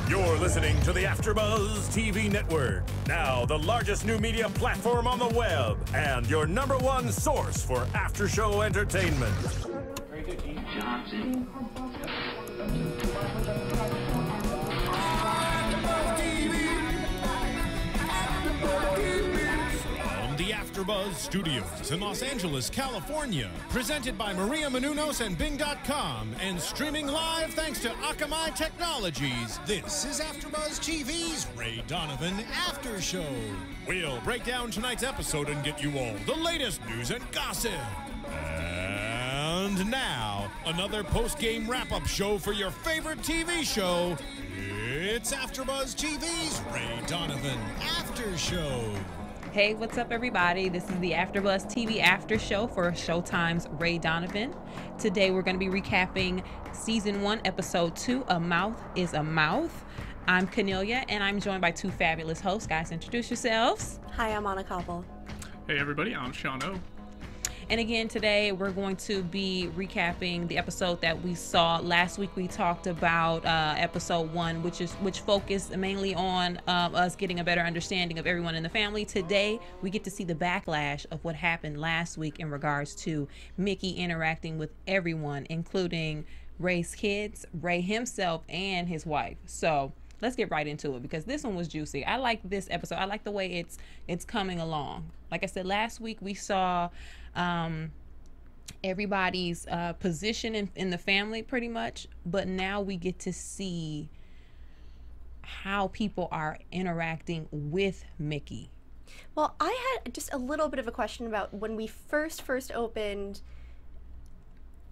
You're listening to the AFTERBUZZ TV Network, now the largest new media platform on the web, and your #1 source for after-show entertainment. Very good, Keith Johnson. The AFTERBUZZ Studios in Los Angeles, California. Presented by Maria Menounos and Bing.com and streaming live thanks to Akamai Technologies. This is AFTERBUZZ TV's Ray Donovan After Show. We'll break down tonight's episode and get you all the latest news and gossip. And now, another post-game wrap-up show for your favorite TV show. It's AFTERBUZZ TV's Ray Donovan After Show. Hey, what's up, everybody? This is the AFTERBUZZ TV After Show for Showtime's Ray Donovan. Today, we're going to be recapping Season 1, Episode 2, A Mouth is a Mouth. I'm Kennelia, and I'm joined by two fabulous hosts. Guys, introduce yourselves. Hi, I'm Koppel. Hey, everybody, I'm Sean O. And again, today, we're going to be recapping the episode that we saw. Last week, we talked about Episode 1, which focused mainly on us getting a better understanding of everyone in the family. Today, we get to see the backlash of what happened last week in regards to Mickey interacting with everyone, including Ray's kids, Ray himself, and his wife. So let's get right into it, because this one was juicy. I like this episode. I like the way it's coming along. Like I said, last week we saw everybody's position in the family pretty much, but now we get to see how people are interacting with Mickey. Well, I had just a little bit of a question about when we first opened.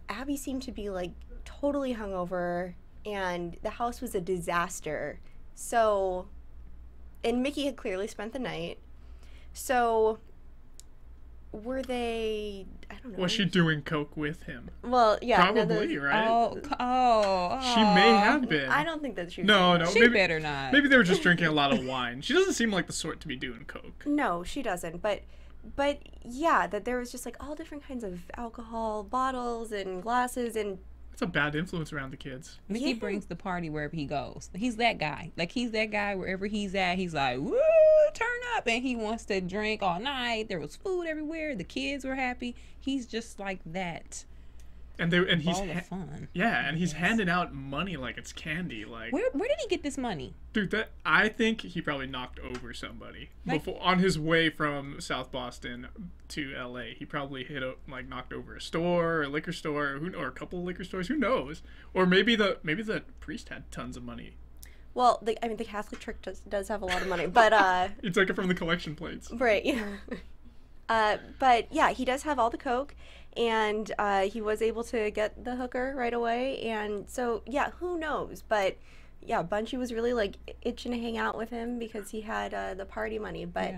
Abby seemed to be like totally hungover, and the house was a disaster. So, and Mickey had clearly spent the night. So, were they, I don't know. Was she doing coke with him? Well, yeah. Probably, right? Oh. She may have been. I don't think that she was. No, She maybe, better not. Maybe they were just drinking a lot of wine. She doesn't seem like the sort to be doing coke. No, she doesn't. But yeah, that there was just like all different kinds of alcohol bottles and glasses, and It's a bad influence around the kids. Mickey brings the party wherever he goes. He's that guy. Like, he's that guy wherever he's at. He's like, woo, turn up. And he wants to drink all night. There was food everywhere. The kids were happy. He's just like that. And he's ball of fun. Yeah, and he's handing out money like it's candy. Like, Where did he get this money? dude, I think he probably knocked over somebody before on his way from South Boston to LA. He probably knocked over a store, or a liquor store, or a couple of liquor stores. Who knows? Or maybe the priest had tons of money. well, the Catholic Church does have a lot of money, but He took it from the collection plates. right, yeah. But yeah, he does have all the coke, and he was able to get the hooker right away, and so yeah, who knows? But yeah, Bunchy was really like itching to hang out with him because he had the party money. But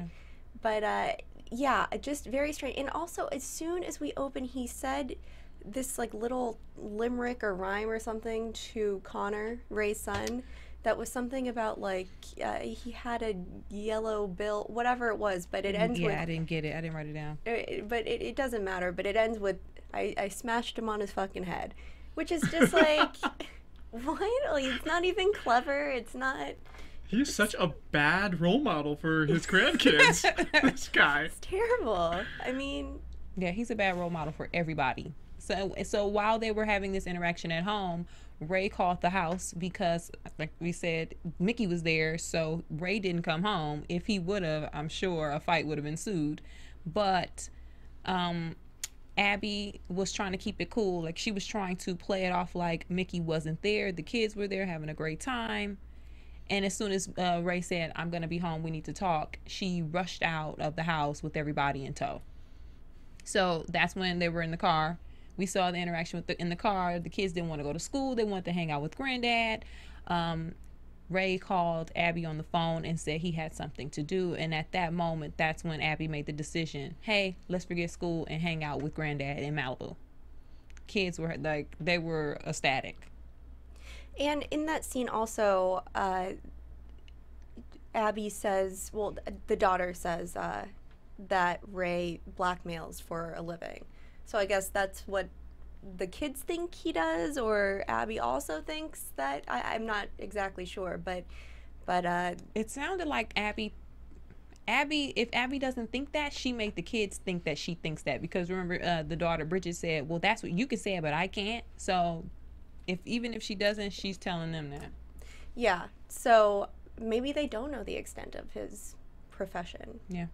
yeah, just very strange. And also, as soon as we open, he said this like little limerick or rhyme or something to Connor, Ray's son. That was something about like he had a yellow bill, whatever it was, but it ends with... Yeah, I didn't get it. I didn't write it down. But it doesn't matter, but it ends with, I smashed him on his fucking head, which is just like, what? Like, it's not even clever. It's not... He's such a bad role model for his grandkids. This guy. It's terrible. I mean... Yeah, he's a bad role model for everybody. So while they were having this interaction at home, Ray called the house because, like we said, Mickey was there, so Ray didn't come home. If he would have, I'm sure a fight would have ensued. But Abby was trying to keep it cool. Like, she was trying to play it off like Mickey wasn't there. The kids were there having a great time. And as soon as Ray said, I'm going to be home, we need to talk, she rushed out of the house with everybody in tow. So that's when they were in the car. We saw the interaction in the car. The kids didn't want to go to school. They wanted to hang out with Granddad. Ray called Abby on the phone and said he had something to do. And at that moment, that's when Abby made the decision, hey, let's forget school and hang out with Granddad in Malibu. Kids were like, they were ecstatic. And in that scene also, Abby says, well, the daughter says that Ray blackmails for a living. So I guess that's what the kids think he does, or Abby also thinks that. I'm not exactly sure, but it sounded like Abby, if Abby doesn't think that, she made the kids think that she thinks that, because remember, the daughter Bridget said, well, that's what you can say, but I can't. So even if she doesn't, she's telling them that. Yeah, so maybe they don't know the extent of his profession. Yeah.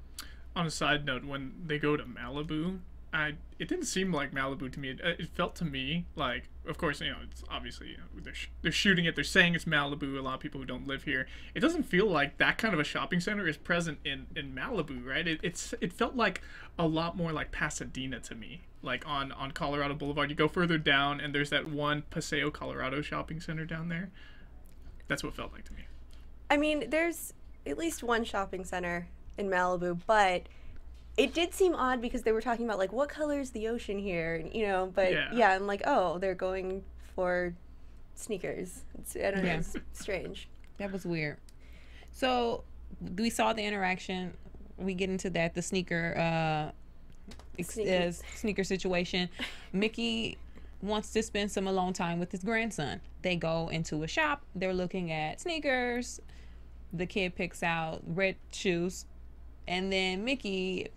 On a side note, when they go to Malibu, it didn't seem like Malibu to me. It felt to me like, of course, it's obviously, they're shooting it. They're saying it's Malibu. A lot of people who don't live here. It doesn't feel like that kind of a shopping center is present in Malibu, right? It felt like a lot more like Pasadena to me. Like on Colorado Boulevard, you go further down, and there's that one Paseo, Colorado shopping center down there. That's what it felt like to me. I mean, there's at least one shopping center in Malibu, but it did seem odd because they were talking about, like, what color is the ocean here? But yeah, I'm like, oh, they're going for sneakers. I don't know, it's strange. That was weird. So we saw the interaction. We get into that, the sneaker situation. Mickey wants to spend some alone time with his grandson. They go into a shop. They're looking at sneakers. The kid picks out red shoes, and then Mickey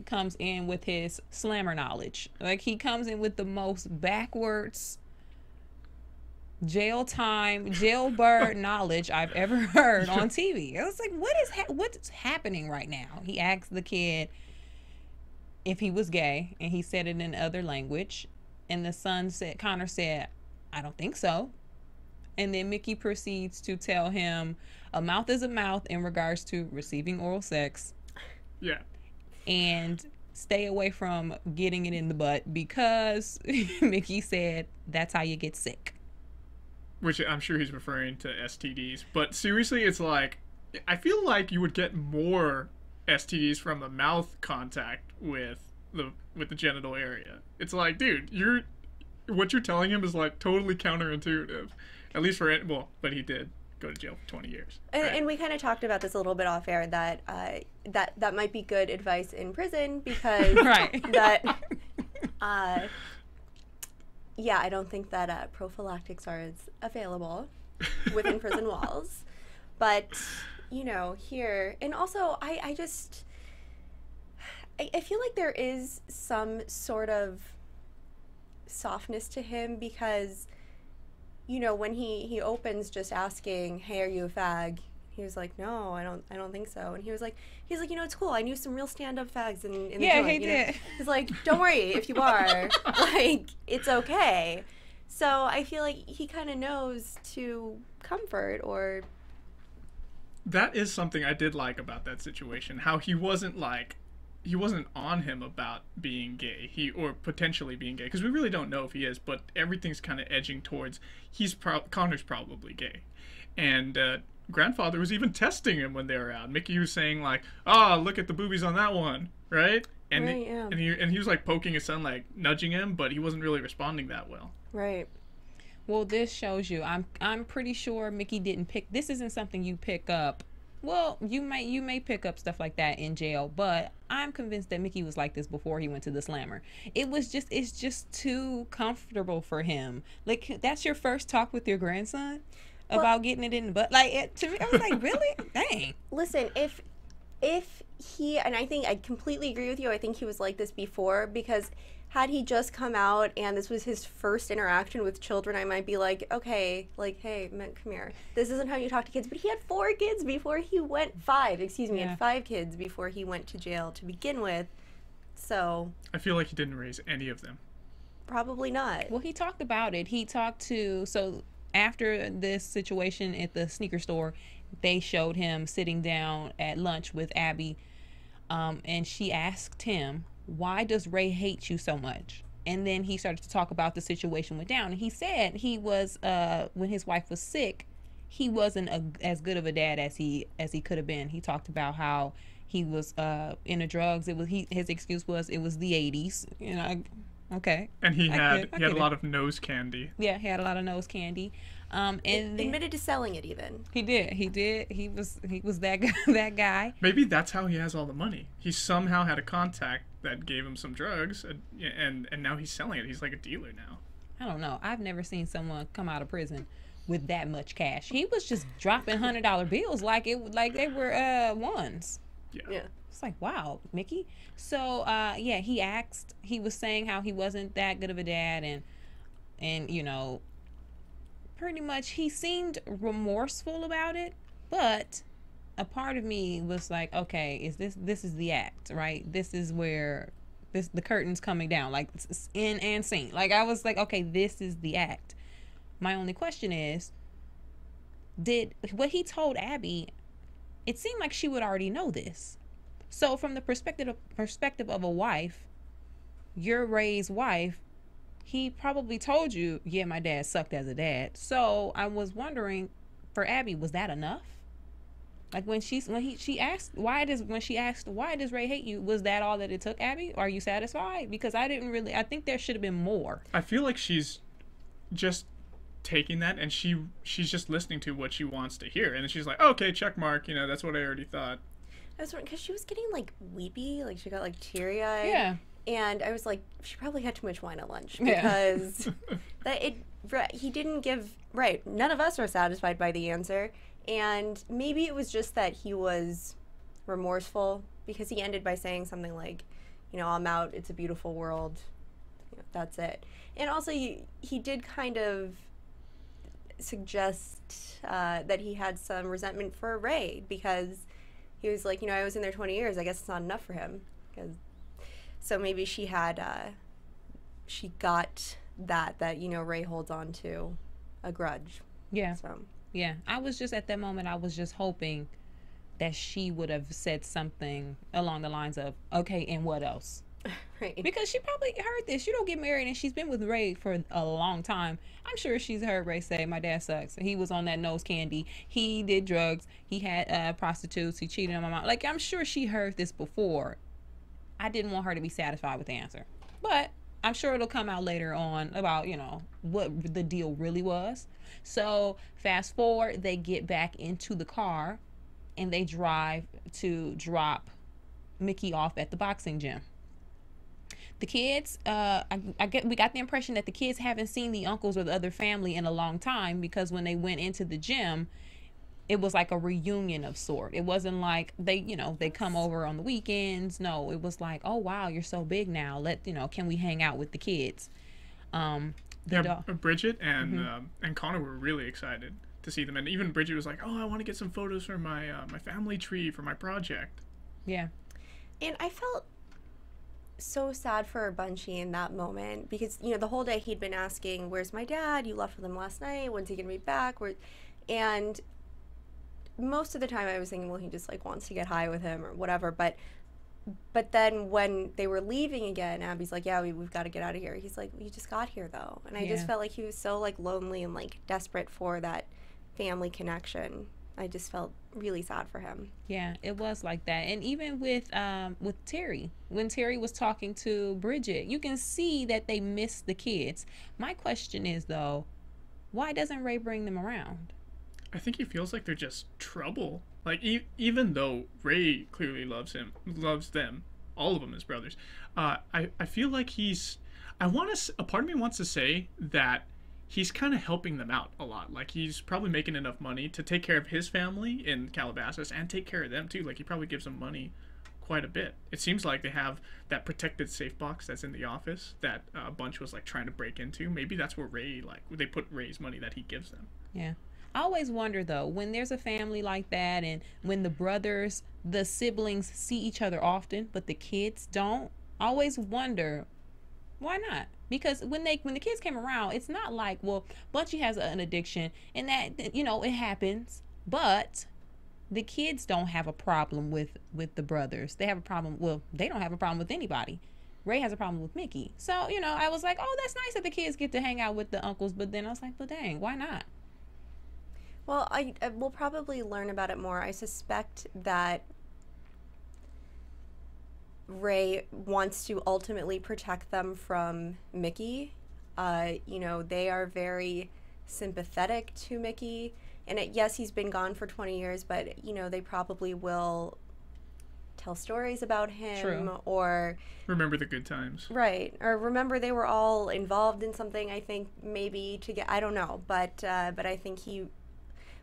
comes in with his slammer knowledge. Like, he comes in with the most backwards jailbird knowledge I've ever heard on TV. I was like, what's happening right now? He asked the kid if he was gay, and he said it in other language. And the son said, Connor said, I don't think so. And then Mickey proceeds to tell him a mouth is a mouth in regards to receiving oral sex. Yeah. And stay away from getting it in the butt, because Mickey said that's how you get sick. Which I'm sure he's referring to STDs. But seriously, it's like, I feel like you would get more STDs from the mouth contact with the genital area. It's like, dude, what you're telling him is like totally counterintuitive. At least but he did go to jail for 20 years. Right? And we kind of talked about this a little bit off air, that that might be good advice in prison, because I don't think that prophylactics are as available within prison walls. But here, and also I feel like there is some sort of softness to him, because when he opens just asking, hey, are you a fag? He was like, no, I don't think so. And he's like, it's cool. I knew some real stand-up fags in the joint. He did. He's like, don't worry if you are. Like, it's okay. So I feel like he kind of knows to comfort or... That is something I did like about that situation. How he wasn't on him about being gay, or potentially being gay, because we really don't know if he is, but everything's kind of edging towards Connor's probably gay. And grandfather was even testing him when they were out. Mickey was saying like, look at the boobies on that one, right? And right, yeah. and he was like poking his son, like nudging him, but he wasn't really responding that well. Right. Well, this shows you. I'm pretty sure Mickey didn't pick. This isn't something you pick up. Well, you may pick up stuff like that in jail, but I'm convinced that Mickey was like this before he went to the slammer. It's just too comfortable for him. Like, that's your first talk with your grandson about getting it in the butt. Like, to me, I was like, really? Dang. Listen, if he, and I think I completely agree with you, I think he was like this before, because had he just come out and this was his first interaction with children, I might be like, okay, like, hey, come here. This isn't how you talk to kids. But he had 4 kids before he went, 5, excuse me, had 5 kids before he went to jail to begin with. So I feel like he didn't raise any of them. Probably not. Well, he talked about it. So after this situation at the sneaker store, they showed him sitting down at lunch with Abby, and she asked him, why does Ray hate you so much? And then he started to talk about the situation went down. And he said he was, when his wife was sick, he wasn't as good of a dad as he could have been. He talked about how he was into drugs. His excuse was it was the 80s. Okay. And he had a lot of nose candy. Yeah, he had a lot of nose candy. And admitted to selling it even. He did. He was that guy. Maybe that's how he has all the money. He somehow had a contact that gave him some drugs, and now he's selling it. He's like a dealer now. I don't know. I've never seen someone come out of prison with that much cash. He was just dropping $100 bills like they were ones. Yeah. It's like, wow, Mickey. So yeah, he was saying how he wasn't that good of a dad, and you know, pretty much he seemed remorseful about it, but a part of me was like, okay, this is the act, right? This is where the curtain's coming down, like it's in and scene. Like I was like, okay, this is the act. My only question is, did what he told Abby, it seemed like she would already know this. So from the perspective of a wife, you're Ray's wife, he probably told you, yeah, my dad sucked as a dad. So I was wondering, for Abby, was that enough? Like when she asked why does Ray hate you, was that all that it took, Abby? Are you satisfied? Because I think there should have been more. I feel like she's just taking that, and she's just listening to what she wants to hear, and she's like, okay, check mark, you know, that's what I already thought. I was wondering, because she was getting like weepy, like she got like teary-eyed. Yeah. And I was like, she probably had too much wine at lunch, because he didn't give, right, none of us are satisfied by the answer. And maybe it was just that he was remorseful, because he ended by saying something like, you know, I'm out, it's a beautiful world, you know, that's it. And also he did kind of suggest that he had some resentment for Ray, because he was like, you know, I was in there 20 years, I guess it's not enough for him. So maybe she got that, you know, Ray holds on to a grudge. Yeah. So. Yeah. I was just, at that moment, I was just hoping that she would have said something along the lines of, okay, and what else? Right. Because she probably heard this. You don't get married, and she's been with Ray for a long time. I'm sure she's heard Ray say, my dad sucks. He was on that nose candy. He did drugs. He had prostitutes. He cheated on my mom. Like, I'm sure she heard this before. I didn't want her to be satisfied with the answer. But I'm sure it'll come out later on about, you know, what the deal really was. So fast forward, they get back into the car, and they drive to drop Mickey off at the boxing gym. The kids, we got the impression that the kids haven't seen the uncles or the other family in a long time, because when they went into the gym, it was like a reunion of sort. It wasn't like they come over on the weekends. No, it was like, oh wow, you're so big now. Can we hang out with the kids? Bridget and Connor were really excited to see them, and even Bridget was like, oh, I want to get some photos for my family tree for my project. Yeah. And I felt so sad for Bunchy in that moment, because, you know, the whole day he'd been asking, where's my dad? You left with him last night. When's he gonna be back? And most of the time I was thinking, well, he just like wants to get high with him or whatever. But then when they were leaving again, Abby's like, yeah, we've got to get out of here. He's like, we just got here though. And I just felt like he was so like lonely and like desperate for that family connection. I just felt really sad for him. Yeah, it was like that. And even with Terry, when Terry was talking to Bridget, you can see that they miss the kids. My question is, though, why doesn't Ray bring them around? I think he feels like they're just trouble. Like, even though Ray clearly loves them, all of them as brothers, I feel like a part of me wants to say that he's kind of helping them out a lot. Like, he's probably making enough money to take care of his family in Calabasas and take care of them too. Like, he probably gives them money quite a bit. It seems like they have that protected safe box that's in the office that Bunch was like trying to break into. Maybe that's where they put Ray's money that he gives them. Yeah. I always wonder, though, when there's a family like that, and when the siblings see each other often, but the kids don't, I always wonder, why not? Because when the kids came around, it's not like, well, Bunchy has an addiction, and that, you know, it happens, but the kids don't have a problem with the brothers. They have a problem, well, they don't have a problem with anybody. Ray has a problem with Mickey. So, you know, I was like, oh, that's nice that the kids get to hang out with the uncles, but then I was like, well, dang, why not? Well, I will probably learn about it more. I suspect that Ray wants to ultimately protect them from Mickey. You know, they are very sympathetic to Mickey. And yes, he's been gone for 20 years, but, you know, they probably will tell stories about him. True. Or Remember the good times. right, or remember they were all involved in something. I think maybe to get, I don't know, but I think he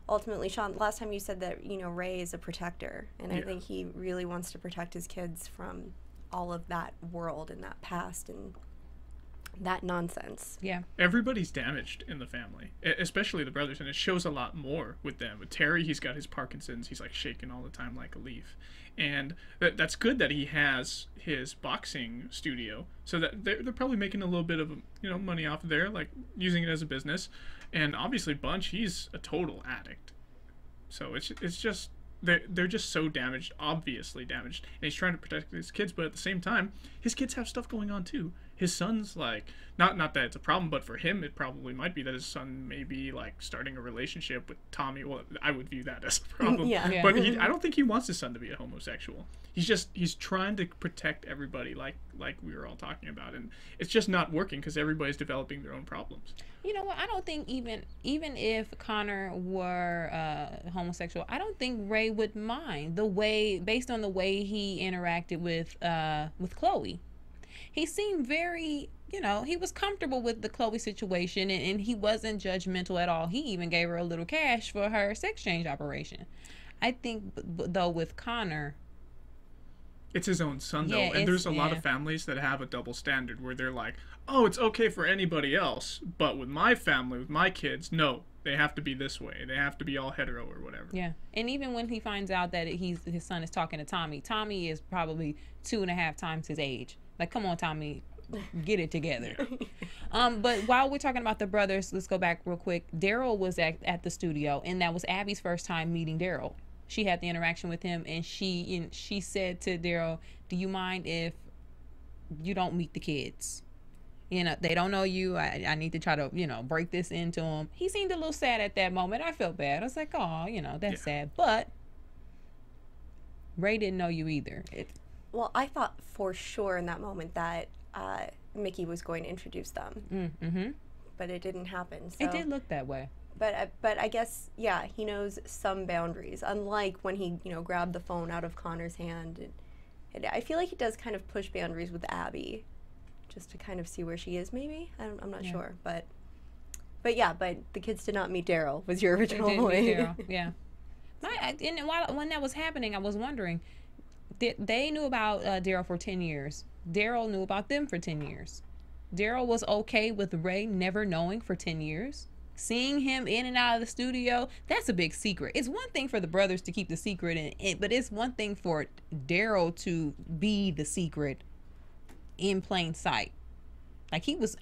ultimately, Sean, last time you said that, you know, Ray is a protector, and I think he really wants to protect his kids from all of that world and that past and that nonsense. Yeah. Everybody's damaged in the family, especially the brothers, and it shows a lot more with them. With Terry, he's got his Parkinson's. He's like shaking all the time like a leaf. And that's good that he has his boxing studio, so that they're probably making a little bit of, you know, money off of there, like using it as a business. And obviously Bunch, he's a total addict. So it's just they're just so damaged, obviously damaged, and he's trying to protect his kids, but at the same time, his kids have stuff going on too. His son's like, not that it's a problem, but for him it probably might be that his son may be like starting a relationship with Tommy. Well, I would view that as a problem. Yeah. But I don't think he wants his son to be a homosexual. He's trying to protect everybody, like we were all talking about, and it's just not working because everybody's developing their own problems. You know what? I don't think even if Connor were homosexual, I don't think Ray would mind based on the way he interacted with Chloe. He seemed very, you know, he was comfortable with the Chloe situation, and he wasn't judgmental at all. He even gave her a little cash for her sex change operation. I think, though, with Connor, it's his own son, though, Yeah, and there's a lot yeah. of families that have a double standard where they're like, oh, it's okay for anybody else, but with my family, with my kids, no, they have to be this way. They have to be all hetero or whatever. yeah. And even when he finds out that his son is talking to Tommy is probably 2.5 times his age. Like, come on, Tommy, get it together. But while we're talking about the brothers, let's go back real quick. Daryl was at the studio, and that was Abby's first time meeting Daryl. She had the interaction with him, and she said to Daryl, do you mind if you don't meet the kids? You know, they don't know you. I need to try to, you know, break this into them. He seemed a little sad at that moment. I felt bad. I was like, oh, you know, that's sad. But Ray didn't know you either. Well, I thought for sure in that moment that Mickey was going to introduce them, but it didn't happen. So. It did look that way. But I guess, yeah, he knows some boundaries, unlike when he, you know, grabbed the phone out of Connor's hand. And I feel like he does kind of push boundaries with Abby, just to kind of see where she is, maybe? I'm not sure. But yeah, but the kids did not meet Daryl, was your original point. Yeah. And when that was happening, I was wondering, they knew about Daryl for 10 years. Daryl knew about them for 10 years. Daryl was okay with Ray never knowing for 10 years. Seeing him in and out of the studio, that's a big secret. It's one thing for the brothers to keep the secret, but it's one thing for Daryl to be the secret in plain sight. Like, he was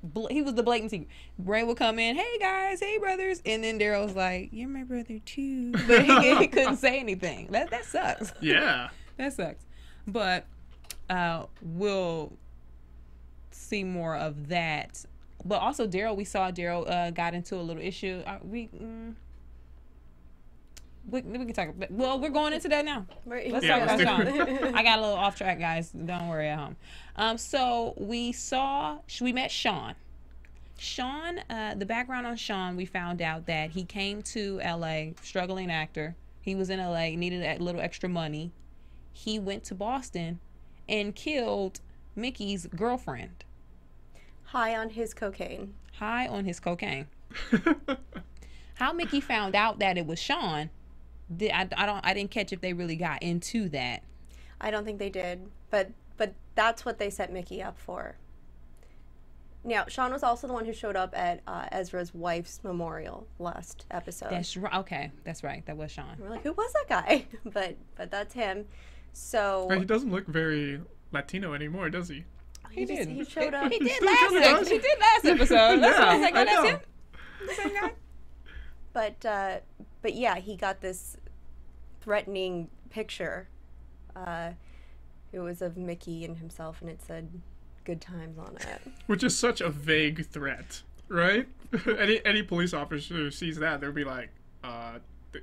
the blatant secret. Ray would come in, hey guys, hey brothers, and then Daryl's like, you're my brother too, but he couldn't say anything. That sucks. Yeah. That sucks. But we'll see more of that. But also Daryl, we saw Daryl got into a little issue. We can talk about, well, we're going into that now. Let's talk about Sean. I got a little off track, guys. Don't worry at home. So we met Sean. Sean, the background on Sean, we found out that he came to LA, struggling actor. He was in LA, needed a little extra money. He went to Boston and killed Mickey's girlfriend. High on his cocaine. How Mickey found out that it was Sean, I didn't catch if they really got into that. I don't think they did, but that's what they set Mickey up for. Now, Sean was also the one who showed up at Ezra's wife's memorial last episode. That's right. Okay, that's right. That was Sean. We're like, who was that guy? But that's him. So he doesn't look very Latino anymore, does he? He did. He showed up. He did last episode. That's why I was like, oh, that's him. The same guy. But yeah, he got this threatening picture. It was of Mickey and himself, and it said "good times" on it. Which is such a vague threat, right? any police officer who sees that, they'll be like,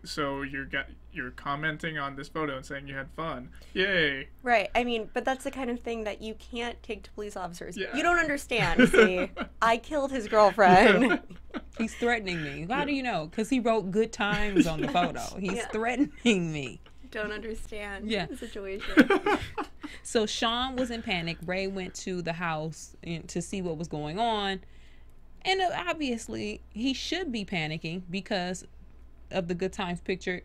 so you're commenting on this photo and saying you had fun. Yay. Right. I mean, but that's the kind of thing that you can't take to police officers. Yeah. You don't understand. See, I killed his girlfriend. Yeah. He's threatening me. How do you know? Because he wrote "good times" on the photo. He's threatening me. don't understand the situation. So Sean was in panic. Ray went to the house to see what was going on. And obviously, he should be panicking because of the Good Times picture.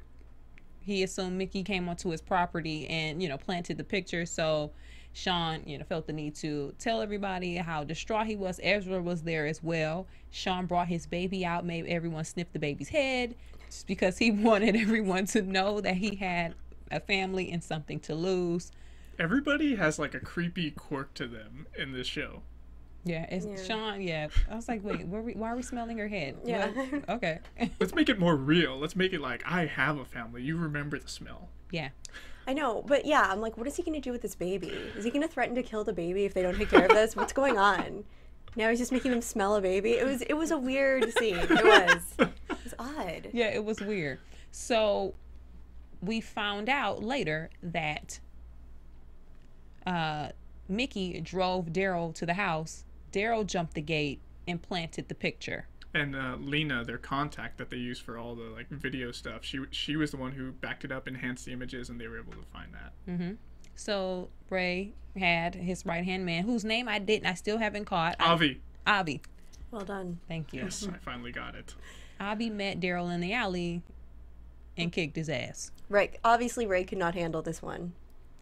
He assumed Mickey came onto his property and, planted the picture. So Sean, felt the need to tell everybody how distraught he was. Ezra was there as well. Sean brought his baby out, made everyone sniff the baby's head just because he wanted everyone to know that he had a family and something to lose. Everybody has like a creepy quirk to them in this show. Yeah, Sean. Yeah, I was like, wait, why are we smelling her head? Yeah. What? Okay. Let's make it more real. Let's make it like, I have a family. You remember the smell. Yeah. I know, but yeah, I'm like, what is he going to do with this baby? Is he going to threaten to kill the baby if they don't take care of this? What's going on? Now he's just making them smell a baby. It was a weird scene. It was odd. Yeah, it was weird. So we found out later that Mickey drove Daryl to the house. Daryl jumped the gate and planted the picture. And Lena, their contact that they use for all the like video stuff, she was the one who backed it up, enhanced the images, and they were able to find that. Mm-hmm. So Ray had his right-hand man, whose name I still haven't caught. Avi. Avi. Well done. Thank you. Yes, I finally got it. Avi met Daryl in the alley and kicked his ass. Right. Obviously, Ray could not handle this one.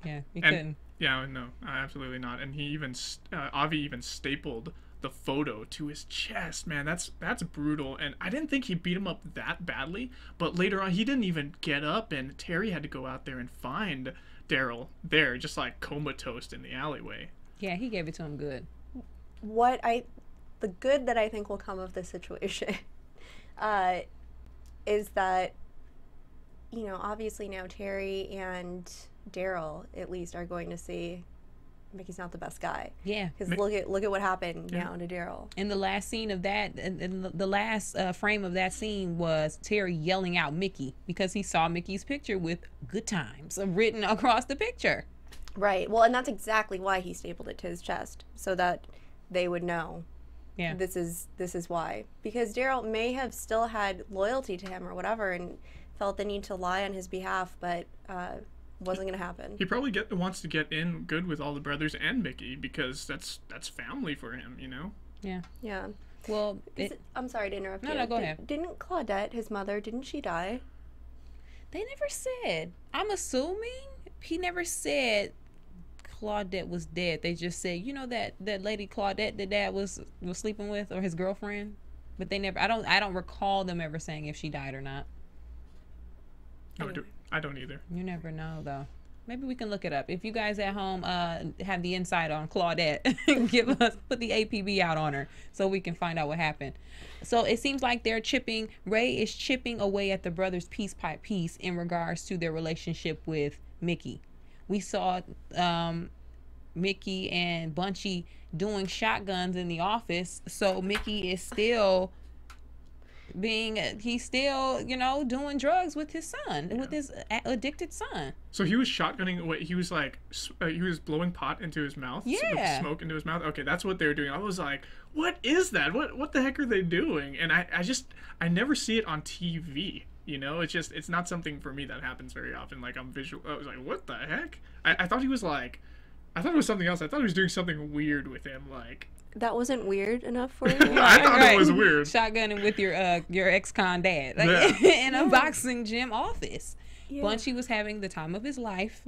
Yeah, he couldn't. Yeah, no, absolutely not. And he even Avi even stapled the photo to his chest. Man, that's brutal. And I didn't think he beat him up that badly, but later on he didn't even get up, and Terry had to go out there and find Daryl there, just like comatose in the alleyway. Yeah, he gave it to him good. The good that I think will come of this situation is that, obviously now Terry and Daryl at least are going to see Mickey's not the best guy. Yeah. Because look at what happened now to Daryl. And the last scene of that, and the last frame of that scene was Terry yelling out Mickey because he saw Mickey's picture with Good Times written across the picture. Right. Well, and that's exactly why he stapled it to his chest, so that they would know. Yeah. This is why. Because Daryl may have still had loyalty to him or whatever and felt the need to lie on his behalf, but wasn't going to happen. He probably wants to get in good with all the brothers and Mickey because that's family for him, Yeah. Yeah. Well, I'm sorry to interrupt you. No, go ahead. Didn't Claudette, his mother, didn't she die? They never said. I'm assuming he never said Claudette was dead. They just said, that lady Claudette that Dad was sleeping with, or his girlfriend. But they never. I don't recall them ever saying if she died or not. No, I don't either. You never know, though. Maybe we can look it up. If you guys at home have the insight on Claudette, put the APB out on her so we can find out what happened. So it seems like Ray is chipping away at the brothers piece by piece in regards to their relationship with Mickey. We saw Mickey and Bunchy doing shotguns in the office, so Mickey is still doing drugs with his son, with his addicted son. So he was shotgunning away. He was like, he was blowing pot into his mouth. Yeah. Smoke into his mouth. Okay, that's what they were doing. I was like, what is that? What the heck are they doing? And I never see it on TV. It's not something for me that happens very often. Like I was like, what the heck? I thought he was like, I thought it was something else. I thought he was doing something weird with him, like. That wasn't weird enough for you? I thought it was weird. Shotgunning with your ex-con dad, in a boxing gym office. Yeah. Bunchy was having the time of his life.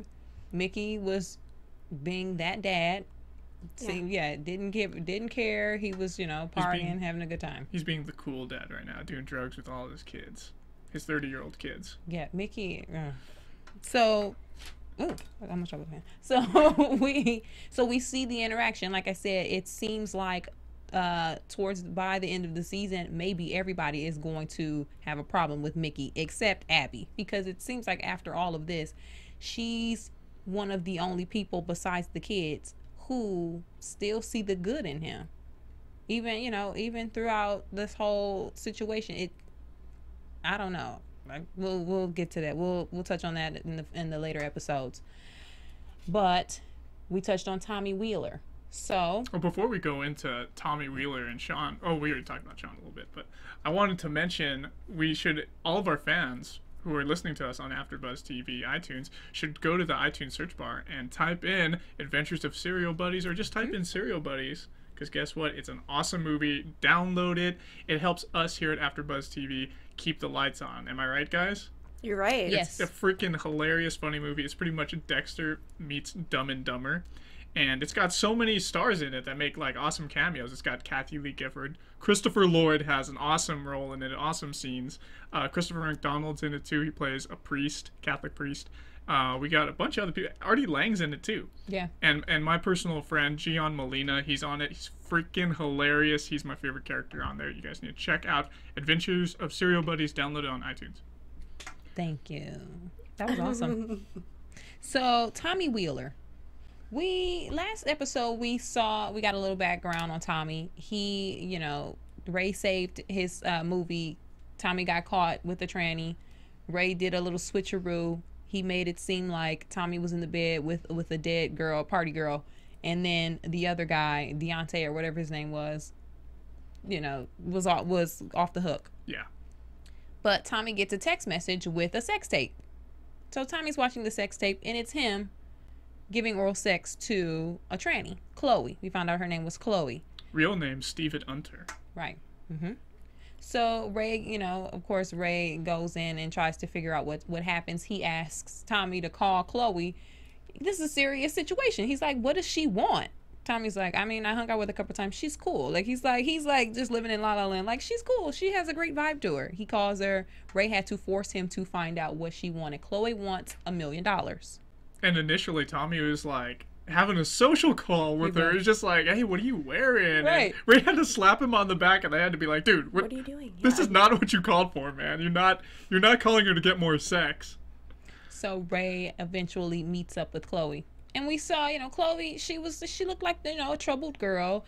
Mickey was being that dad. Didn't care. He was, partying, having a good time. He's being the cool dad right now, doing drugs with all his kids, his 30-year-old kids. Yeah, Mickey. So. Oh, I'm gonna try with him. So we see the interaction. Like I said, it seems like by the end of the season, maybe everybody is going to have a problem with Mickey except Abby, because it seems like after all of this, she's one of the only people besides the kids who still see the good in him. Even throughout this whole situation, I don't know. We'll get to that. We'll touch on that in the later episodes. But we touched on Tommy Wheeler. So before we go into Tommy Wheeler and Sean, we already talked about Sean a little bit, but I wanted to mention all of our fans who are listening to us on AfterBuzz TV iTunes should go to the iTunes search bar and type in Adventures of Serial Buddies, or just type in Serial Buddies, because guess what? It's an awesome movie. Download it. It helps us here at AfterBuzz TV keep the lights on. Am I right, guys? You're right. Yes. It's a freaking hilarious, funny movie. It's pretty much Dexter meets Dumb and Dumber. And it's got so many stars in it that make like awesome cameos. It's got Kathy Lee Gifford. Christopher Lloyd has an awesome role in it, awesome scenes. Christopher McDonald's in it too. He plays a priest, Catholic priest. We got a bunch of other people. Artie Lang's in it too. Yeah. And my personal friend, Gian Molina, he's on it. He's freaking hilarious. He's my favorite character on there. You guys need to check out Adventures of Serial Buddies. Download it on iTunes. Thank you. That was awesome. So, Tommy Wheeler. Last episode we got a little background on Tommy. He, you know, Ray saved his movie. Tommy got caught with a tranny. Ray did a little switcheroo. He made it seem like Tommy was in the bed with a dead girl, party girl, and then the other guy, Deontay or whatever his name was, you know, was off the hook. Yeah. But Tommy gets a text message with a sex tape. So Tommy's watching the sex tape, and it's him giving oral sex to a tranny, Chloe. We found out her name was Chloe. Real name, Steven Unter. Right. So Ray, you know, of course, Ray goes in and tries to figure out what happens. He asks Tommy to call Chloe. This is a serious situation. He's like, what does she want? Tommy's like, I mean, I hung out with her a couple times. She's cool. Like, he's like just living in La La Land. Like, she's cool. She has a great vibe to her. He calls her. Ray had to force him to find out what she wanted. Chloe wants $1 million. And initially, Tommy was like having a social call with her. It's just like, hey, what are you wearing? Right. And Ray had to slap him on the back, and they had to be like, dude, What are you doing? This Yeah. is not what you called for, man. You're not calling her to get more sex. So Ray eventually meets up with Chloe. And we saw, you know, Chloe, she looked like, you know, a troubled girl.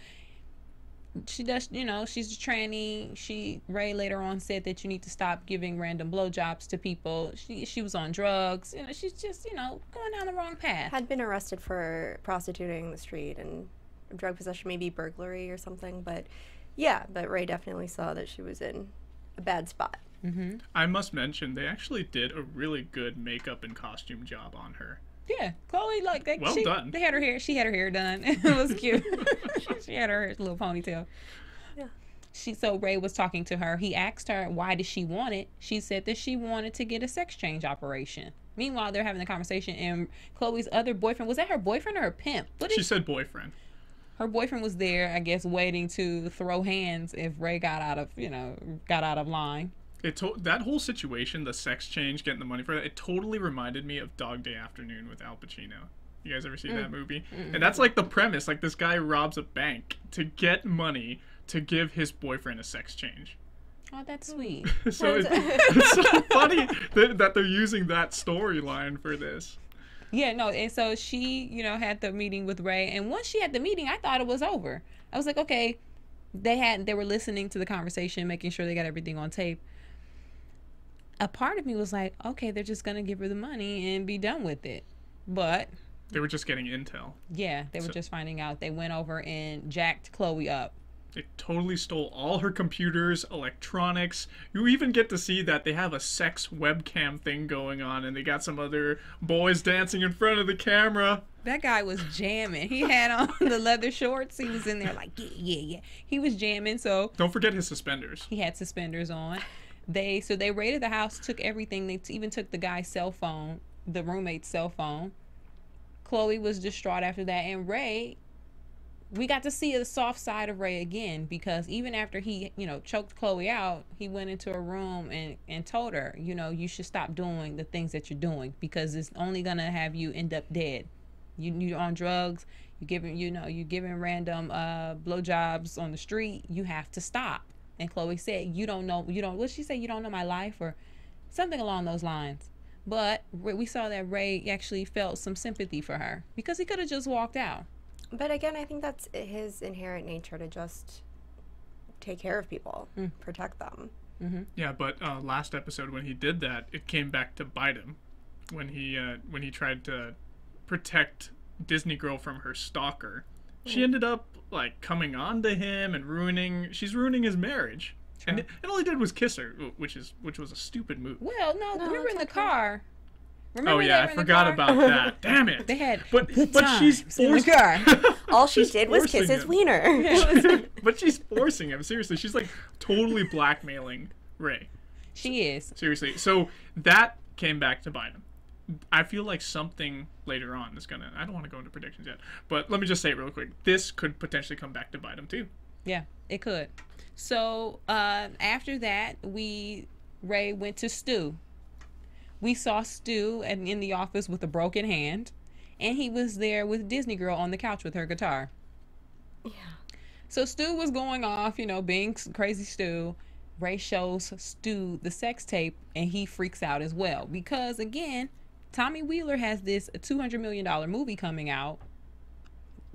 She does, you know, she's a tranny. Ray later on said that you need to stop giving random blowjobs to people. She was on drugs. You know, she's just, you know, going down the wrong path. Had been arrested for prostituting the street and drug possession, maybe burglary or something. But yeah, but Ray definitely saw that she was in a bad spot. I must mention, they actually did a really good makeup and costume job on her. Yeah, Chloe, like that. Well done. They had her hair. She had her hair done. It was cute. She had her little ponytail. Yeah. So Ray was talking to her. He asked her why did she want it. She said that she wanted to get a sex change operation. Meanwhile, they're having a conversation, and Chloe's other boyfriend, was that her boyfriend or her pimp? She said boyfriend. Her boyfriend was there, I guess, waiting to throw hands if Ray got out of line. That whole situation, the sex change, getting the money for that, it totally reminded me of Dog Day Afternoon with Al Pacino. You guys ever see that movie? And that's like the premise. Like, this guy robs a bank to get money to give his boyfriend a sex change. Oh, that's sweet. So it's so funny that they're using that storyline for this. Yeah, no, and so she, you know, had the meeting with Ray, and once she had the meeting, I thought it was over. I was like, okay, they were listening to the conversation, making sure they got everything on tape. A part of me was like, okay, they're just gonna give her the money and be done with it. But they were just getting intel. Yeah, they were just finding out. They went over and jacked Chloe up. They totally stole all her computers, electronics. You even get to see that they have a sex webcam thing going on, and they got some other boys dancing in front of the camera. That guy was jamming. He had on the leather shorts. He was in there like, yeah. He was jamming, so... Don't forget his suspenders. He had suspenders on. They raided the house, took everything. They even took the guy's cell phone, the roommate's cell phone. Chloe was distraught after that, and Ray... We got to see the soft side of Ray again, because even after he, you know, choked Chloe out, he went into a room and told her, you know, you should stop doing the things that you're doing, because it's only gonna have you end up dead. You're on drugs. You're giving random blowjobs on the street. You have to stop. And Chloe said, what'd she say? You don't know my life, or something along those lines. But we saw that Ray actually felt some sympathy for her, because he could have just walked out. But again, I think that's his inherent nature, to just take care of people, protect them. Yeah, but last episode when he did that, it came back to bite him when he tried to protect Disney Girl from her stalker. She ended up like coming on to him and ruining his marriage. And all he did was kiss her, which was a stupid move. Well, no, remember in the car. Oh yeah, I forgot about that. Damn it! They had but she's in the forced. car. All she did was kiss his wiener. But she's forcing him. Seriously, she's like totally blackmailing Ray. She is. Seriously. So that came back to bite him. I feel like something later on is gonna. I don't want to go into predictions yet, but let me just say it real quick. This could potentially come back to bite him too. Yeah, it could. So after that, Ray went to Stu. We saw Stu in the office with a broken hand, and he was there with Disney Girl on the couch with her guitar. Yeah. So Stu was going off, being crazy Stu. Ray shows Stu the sex tape, and he freaks out as well because, again, Tommy Wheeler has this $200 million movie coming out.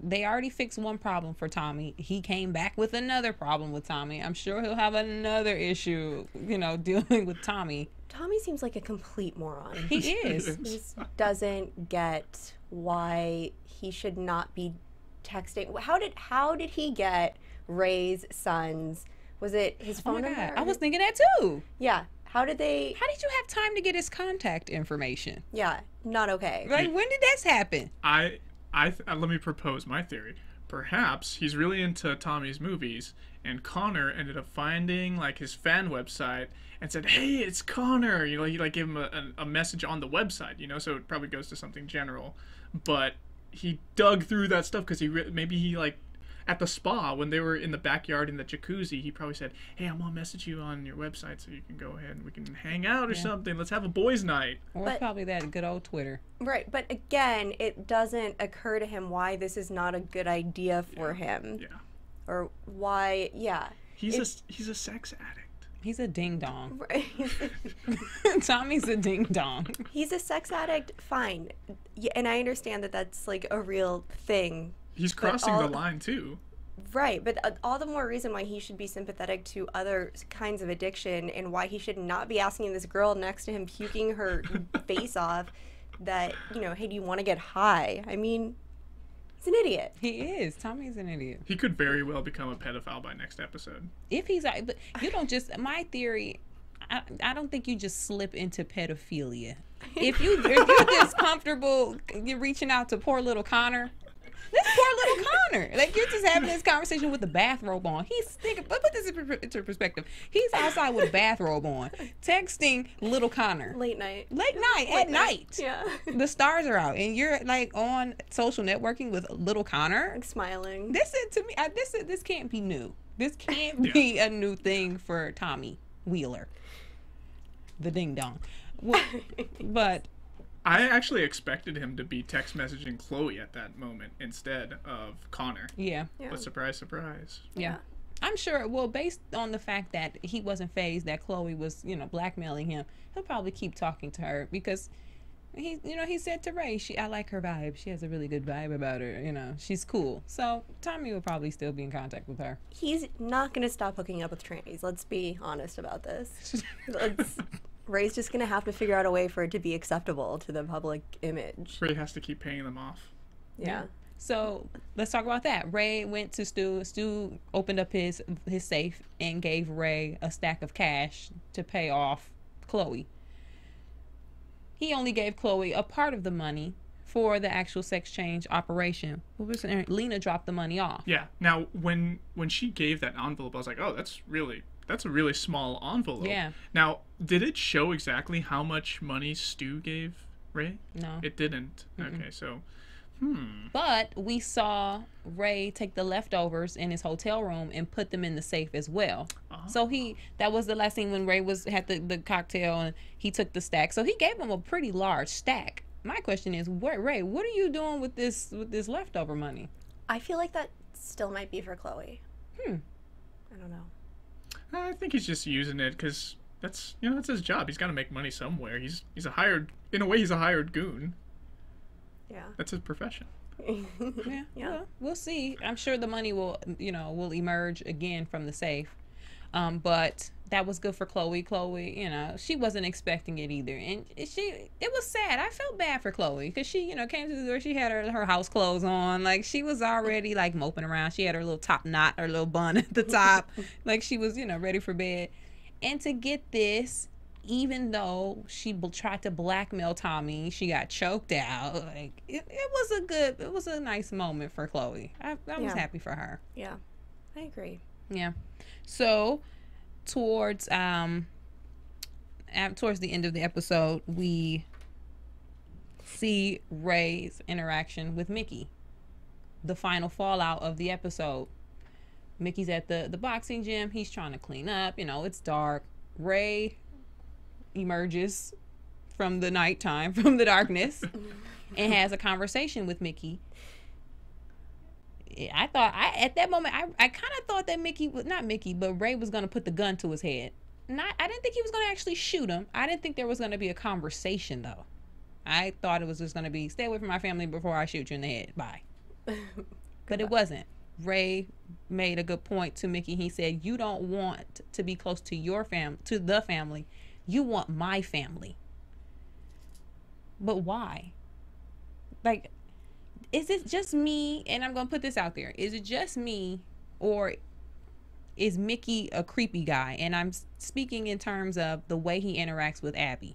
They already fixed one problem for Tommy. He came back with another problem with Tommy. I'm sure he'll have another issue, dealing with Tommy. Tommy seems like a complete moron. He is. He just doesn't get why he should not be texting. How did he get Ray's son's? Was it his phone number? I was thinking that too. Yeah. How did you have time to get his contact information? Yeah, not okay. Like, when did this happen? Let me propose my theory. Perhaps he's really into Tommy's movies, and Connor ended up finding like his fan website and said, "Hey, it's Connor." He like gave him a message on the website. So it probably goes to something general, but he dug through that stuff because maybe he like at the spa when they were in the backyard in the jacuzzi. He probably said, "Hey, I'm gonna message you on your website so you can go ahead and we can hang out or something. Let's have a boys' night." Or probably that good old Twitter. Right, but again, it doesn't occur to him why this is not a good idea for him. Yeah. Or why, yeah. He's a sex addict. He's a ding dong. Right. Tommy's a ding dong. He's a sex addict, fine. Yeah, and I understand that that's like a real thing. He's crossing the line too. Right, but all the more reason why he should be sympathetic to other kinds of addiction and why he should not be asking this girl next to him puking her face off that, hey, do you want to get high? I mean, he's an idiot. He is. Tommy's an idiot. He could very well become a pedophile by next episode. If he's, but you don't just, my theory, I don't think you just slip into pedophilia. If you're this comfortable, you're reaching out to poor little Connor. This poor little Connor. Like, you're just having this conversation with the bathrobe on. He's thinking, but put this into perspective. He's outside with a bathrobe on, texting little Connor. Late night. At night. Yeah. The stars are out, and you're like on social networking with little Connor. Like smiling. This is, to me, this can't be new. This can't be a new thing for Tommy Wheeler. The ding dong. Well, but I actually expected him to be text messaging Chloe at that moment instead of Connor. yeah. But surprise, surprise. Yeah. I'm sure, well, based on the fact that he wasn't fazed that Chloe was, blackmailing him, he'll probably keep talking to her because he said to Ray, I like her vibe. She has a really good vibe about her. She's cool. So Tommy will probably still be in contact with her. He's not going to stop hooking up with trannies. Let's be honest about this. Ray's just going to have to figure out a way for it to be acceptable to the public image. Ray has to keep paying them off. Yeah. So let's talk about that. Ray went to Stu. Stu opened up his safe and gave Ray a stack of cash to pay off Chloe. He only gave Chloe a part of the money for the actual sex change operation. Lena dropped the money off. Yeah. Now, when she gave that envelope, I was like, oh, that's a really small envelope. Yeah. Now, did it show exactly how much money Stu gave Ray? No. It didn't. Mm-mm. Okay, so, But we saw Ray take the leftovers in his hotel room and put them in the safe as well. Oh. So that was the last scene when Ray had the cocktail and he took the stack. So he gave him a pretty large stack. My question is, Ray, what are you doing with this leftover money? I feel like that still might be for Chloe. I don't know. I think he's just using it because that's his job. He's got to make money somewhere. He's a hired goon. Yeah. That's his profession. Yeah. Well, we'll see. I'm sure the money will emerge again from the safe. But that was good for Chloe. Chloe, you know, she wasn't expecting it either, and it was sad. I felt bad for Chloe because she, you know, came to the door. She had her house clothes on, like she was already like moping around. She had her little top knot, her little bun at the top, like she was, you know, ready for bed. And to get this, even though she tried to blackmail Tommy, she got choked out. Like it was a nice moment for Chloe. I was happy for her. Yeah, I agree. Yeah. So towards the end of the episode, we see Ray's interaction with Mickey. The final fallout of the episode. Mickey's at the boxing gym. He's trying to clean up. You know, it's dark. Ray emerges from the nighttime, from the darkness, and has a conversation with Mickey. At that moment, I kind of thought that Ray was going to put the gun to his head. I didn't think he was going to actually shoot him. I didn't think there was going to be a conversation, though. I thought it was just going to be, stay away from my family before I shoot you in the head. Bye. But it wasn't. Ray made a good point to Mickey. He said, you don't want to be close to your family, to the family. You want my family. But why? Like, is it just me? And I'm going to put this out there. Is it just me, or is Mickey a creepy guy? And I'm speaking in terms of the way he interacts with Abby.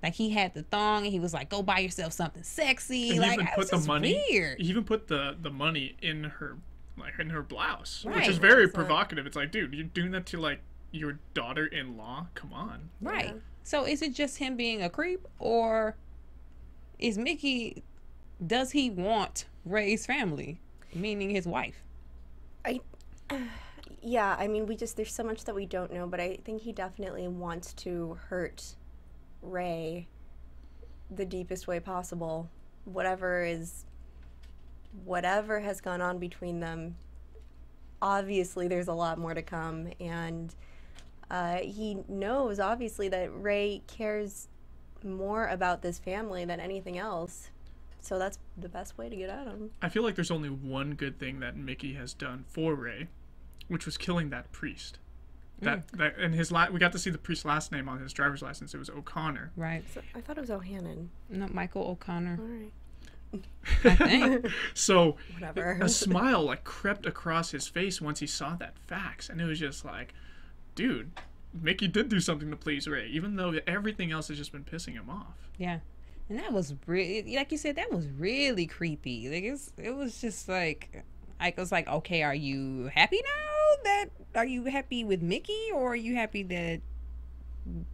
Like, he had the thong and he was like, go buy yourself something sexy. And like, he even put the money. Weird. He even put the money in her, like, in her blouse, Right. which is very provocative. It's like, dude, you're doing that to like your daughter-in-law? Come on. Right. Yeah. So is it just him being a creep, or is Mickey, does he want Ray's family, meaning his wife? Yeah, I mean, there's so much that we don't know, but I think he definitely wants to hurt Ray the deepest way possible. Whatever has gone on between them, obviously there's a lot more to come, and he knows obviously that Ray cares more about this family than anything else, so that's the best way to get at him. I feel like there's only one good thing that Mickey has done for Ray, which was killing that priest. That and we got to see the priest's last name on his driver's license. It was O'Connor. Right. So I thought it was O'Hannon. No, Michael O'Connor. All right. I think. So Whatever. a smile like crept across his face once he saw that fax, and it was just like, dude, Mickey did do something to please Ray, even though everything else has just been pissing him off. Yeah. And that was really, like you said, that was really creepy. Like it was just like, I was like, okay, are you happy now? Are you happy with Mickey, or are you happy that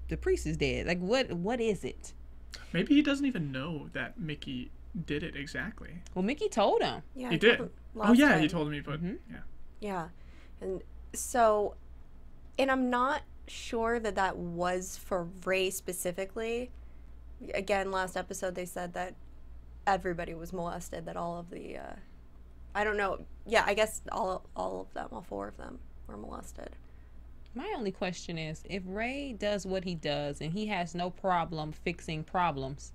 the priest is dead? Like, what is it? Maybe he doesn't even know that Mickey did it exactly. Well, Mickey told him. Yeah, He I did. told him Oh last yeah, time. he told me. But yeah. Yeah. And so, and I'm not sure that was for Ray specifically. Again, last episode they said that everybody was molested, that all of the, I don't know. Yeah, I guess all of them, all four of them were molested. My only question is, if Ray does what he does and he has no problem fixing problems,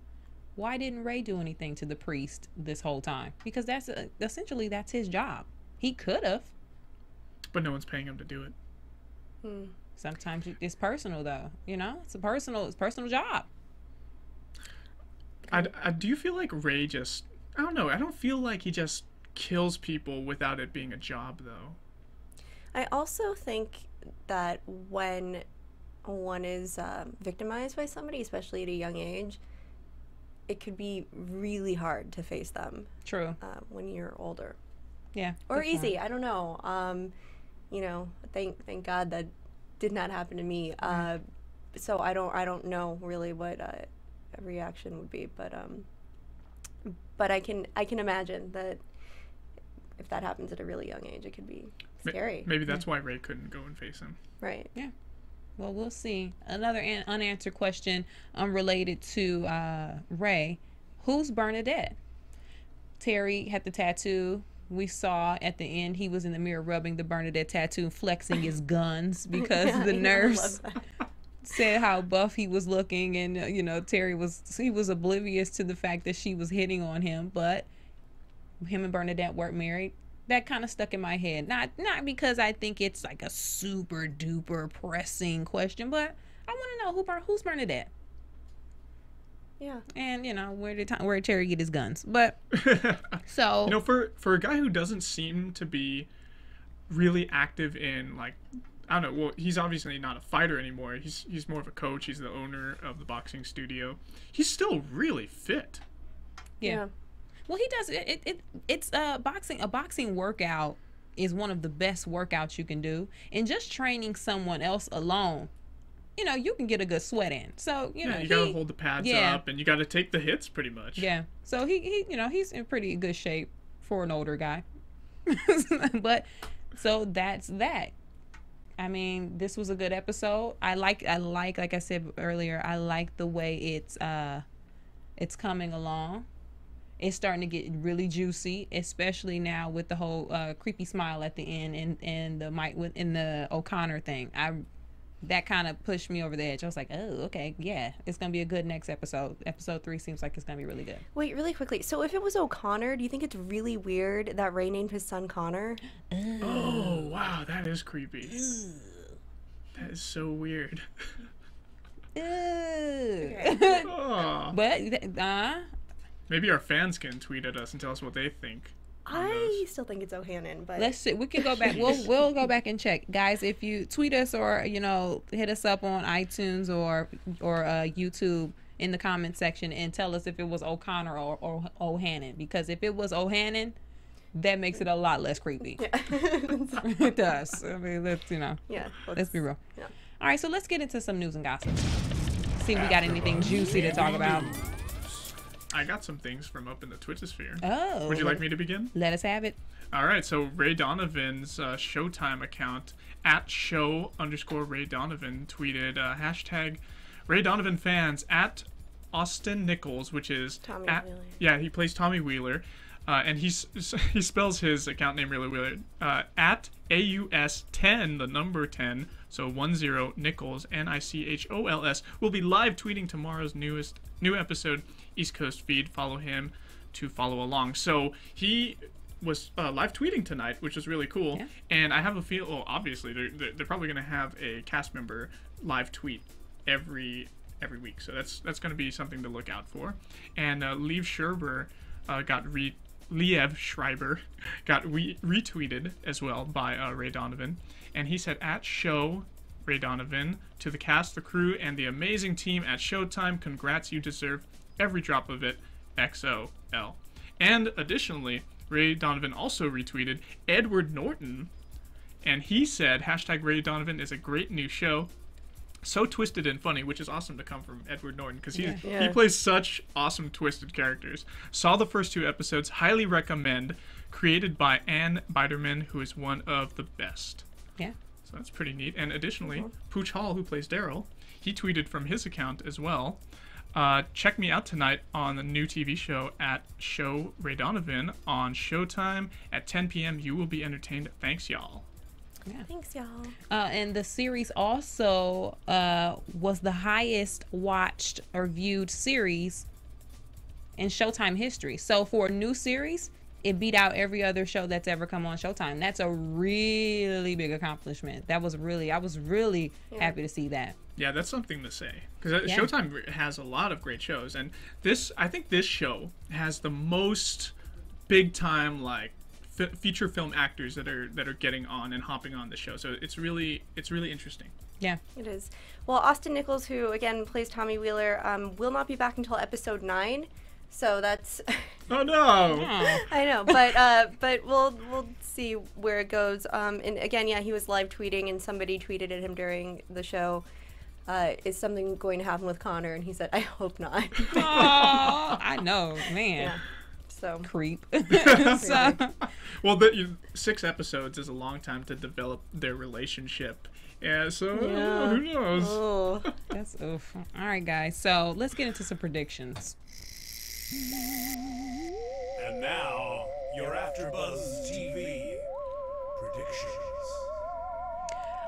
why didn't Ray do anything to the priest this whole time? Because that's essentially that's his job. He could have. But no one's paying him to do it. Sometimes it's personal, though. You know, it's a personal job. Do you feel like Ray just, I don't know, I don't feel like he just kills people without it being a job, though. I also think that when one is victimized by somebody, especially at a young age, it could be really hard to face them. True. When you're older. Yeah. Or good easy. point. I don't know. You know, thank God that did not happen to me. So I don't know really what a reaction would be, but I can imagine that if that happens at a really young age, it could be scary. Maybe that's why Ray couldn't go and face him. Right. Yeah. Well, we'll see. Another unanswered question unrelated to Ray. Who's Bernadette? Terry had the tattoo. We saw at the end he was in the mirror rubbing the Bernadette tattoo, flexing his guns because Yeah, the I nurse love that. said how buff he was looking, and Terry was oblivious to the fact that she was hitting on him. But him and Bernadette weren't married. That kind of stuck in my head. Not because I think it's like a super duper pressing question, but I want to know who's Bernadette. Yeah. And where did Terry get his guns? But so for a guy who doesn't seem to be really active in, like, I don't know, well, he's obviously not a fighter anymore. He's more of a coach. He's the owner of the boxing studio. He's still really fit. Yeah. Well, he does it's boxing. A boxing workout is one of the best workouts you can do, and just training someone else alone, you can get a good sweat in. So you gotta hold the pads up, and you gotta take the hits pretty much. Yeah. So he's in pretty good shape for an older guy. But so that's that. I mean, this was a good episode. I like I said earlier, I like the way it's coming along. It's starting to get really juicy, especially now with the whole creepy smile at the end and the Mike in the O'Connor thing. That kind of pushed me over the edge. I was like, oh, okay, yeah, it's gonna be a good next episode. Episode 3 seems like it's gonna be really good. Wait, really quickly. So if it was O'Connor, do you think it's really weird that Ray named his son Connor? Oh wow, that is creepy. That is so weird. Okay. Oh. But maybe our fans can tweet at us and tell us what they think. I still think it's O'Hannon, but let's see. We can go back. We'll go back and check, guys. If you tweet us or hit us up on iTunes or YouTube in the comment section and tell us if it was O'Connor or O'Hannon, because if it was O'Hannon, that makes it a lot less creepy. Yeah. It does. I mean, let's let's be real. Yeah. All right, so let's get into some news and gossip. See if we got anything juicy to talk about. I got some things from up in the Twitter sphere. Oh. Would you like me to begin? Let us have it. All right, so Ray Donovan's Showtime account at @show_Ray Donovan tweeted hashtag Ray Donovan fans at Austin Nichols, which is Tommy Wheeler. Yeah, he plays Tommy Wheeler, and he spells his account name really weird. At AUS10, the number 10, so 10 Nichols NICHOLS will be live tweeting tomorrow's new episode East Coast feed. Follow him to follow along. So he was live tweeting tonight, which is really cool. Yeah. And I have a feel. Well, obviously they're probably going to have a cast member live tweet every week. So that's going to be something to look out for. And Liev Schreiber got retweeted as well by Ray Donovan, and he said at show Ray Donovan to the cast, the crew, and the amazing team at Showtime. Congrats, you deserve every drop of it. XOL. And additionally, Ray Donovan also retweeted Edward Norton, and he said hashtag Ray Donovan is a great new show. So twisted and funny, which is awesome to come from Edward Norton, because he plays such awesome twisted characters. Saw the first 2 episodes, highly recommend. Created by Ann Biderman, who is one of the best. Yeah. So that's pretty neat. And additionally, Pooch Hall, who plays Daryl, he tweeted from his account as well. Check me out tonight on the new TV show at Show Ray Donovan on Showtime at 10 p.m. You will be entertained. Thanks, y'all. Yeah. Thanks, y'all. And the series also was the highest watched or viewed series in Showtime history. So for a new series, it beat out every other show that's ever come on Showtime. That's a really big accomplishment. I was really happy to see that. Yeah, that's something to say, because Showtime has a lot of great shows, and I think this show has the most big time feature film actors that are getting on and hopping on the show. So it's really interesting. Yeah, it is. Well, Austin Nichols, who again plays Tommy Wheeler, will not be back until episode 9. So that's. Oh no! I know, but we'll see where it goes. And again, yeah, he was live tweeting, and somebody tweeted at him during the show. Is something going to happen with Connor? And he said, "I hope not." Oh, I know, man. Yeah. So creep. Well, 6 episodes is a long time to develop their relationship. Yeah, so who knows? Oh. That's oof. All right, guys. So let's get into some predictions. And now, your AfterBuzz TV predictions.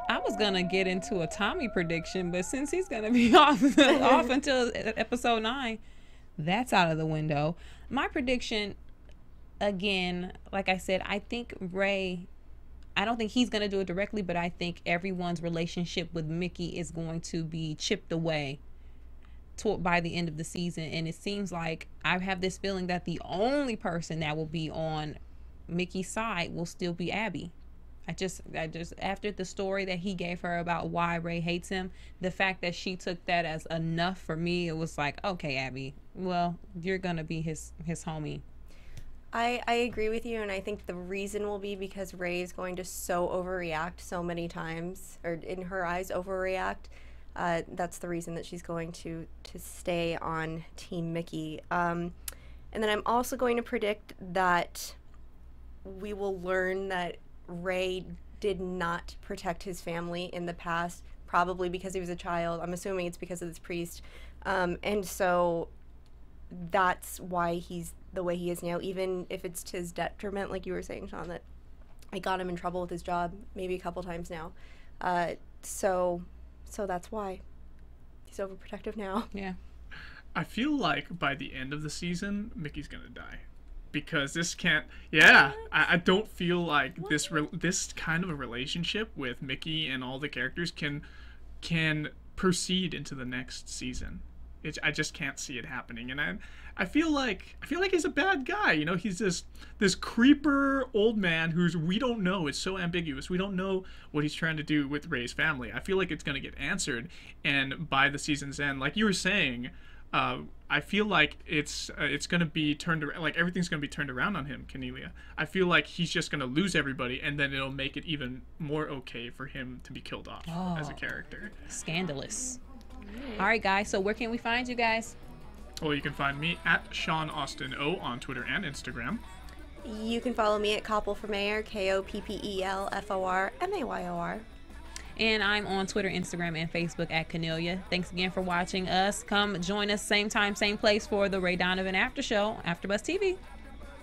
I was gonna get into a Tommy prediction, but since he's gonna be off until episode 9, that's out of the window. My prediction, again, like I said, I think Ray, I don't think he's going to do it directly, but I think everyone's relationship with Mickey is going to be chipped away by the end of the season. And it seems like I have this feeling that the only person that will be on Mickey's side will still be Abby. I just after the story that he gave her about why Ray hates him, the fact that she took that as enough for me, it was like, okay, Abby, well, you're gonna be his homie. I agree with you, and I think the reason will be because Ray is going to so overreact so many times, or in her eyes overreact. That's the reason that she's going to stay on Team Mickey. And then I'm also going to predict that we will learn that Ray did not protect his family in the past, probably because he was a child. I'm assuming it's because of this priest. And so that's why he's the way he is now, even if it's to his detriment, like you were saying, Sean, that I got him in trouble with his job maybe a couple times now. So that's why he's overprotective now. Yeah. I feel like by the end of the season, Mickey's gonna die. Because this can't, yeah, I don't feel like this kind of a relationship with Mickey and all the characters can proceed into the next season. I just can't see it happening, and I feel like he's a bad guy. You know, he's this creeper old man we don't know. It's so ambiguous. We don't know what he's trying to do with Ray's family. I feel like it's gonna get answered, and by the season's end, like you were saying. I feel like it's gonna be turned around, like everything's gonna be turned around on him, Kennelia. I feel like he's just gonna lose everybody, and then it'll make it even more okay for him to be killed off as a character. Scandalous. All right, guys. So where can we find you guys? Well, you can find me at Sean Austin O on Twitter and Instagram. You can follow me at Koppel for Mayor, KOPPELFORMAYOR. And I'm on Twitter, Instagram, and Facebook at Kennelia. Thanks again for watching us. Come join us same time, same place for the Ray Donovan After Show, AfterBuzz TV.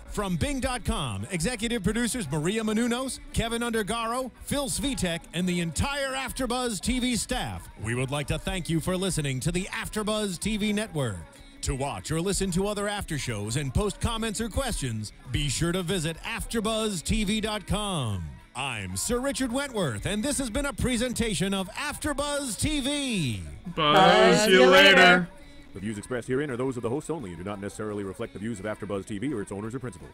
From Bing.com, executive producers Maria Menounos, Kevin Undergaro, Phil Svitek, and the entire AfterBuzz TV staff, we would like to thank you for listening to the AfterBuzz TV network. To watch or listen to other after shows and post comments or questions, be sure to visit AfterBuzzTV.com. I'm Sir Richard Wentworth, and this has been a presentation of AfterBuzz TV. Buzz you later. The views expressed herein are those of the hosts only and do not necessarily reflect the views of AfterBuzz TV or its owners or principals.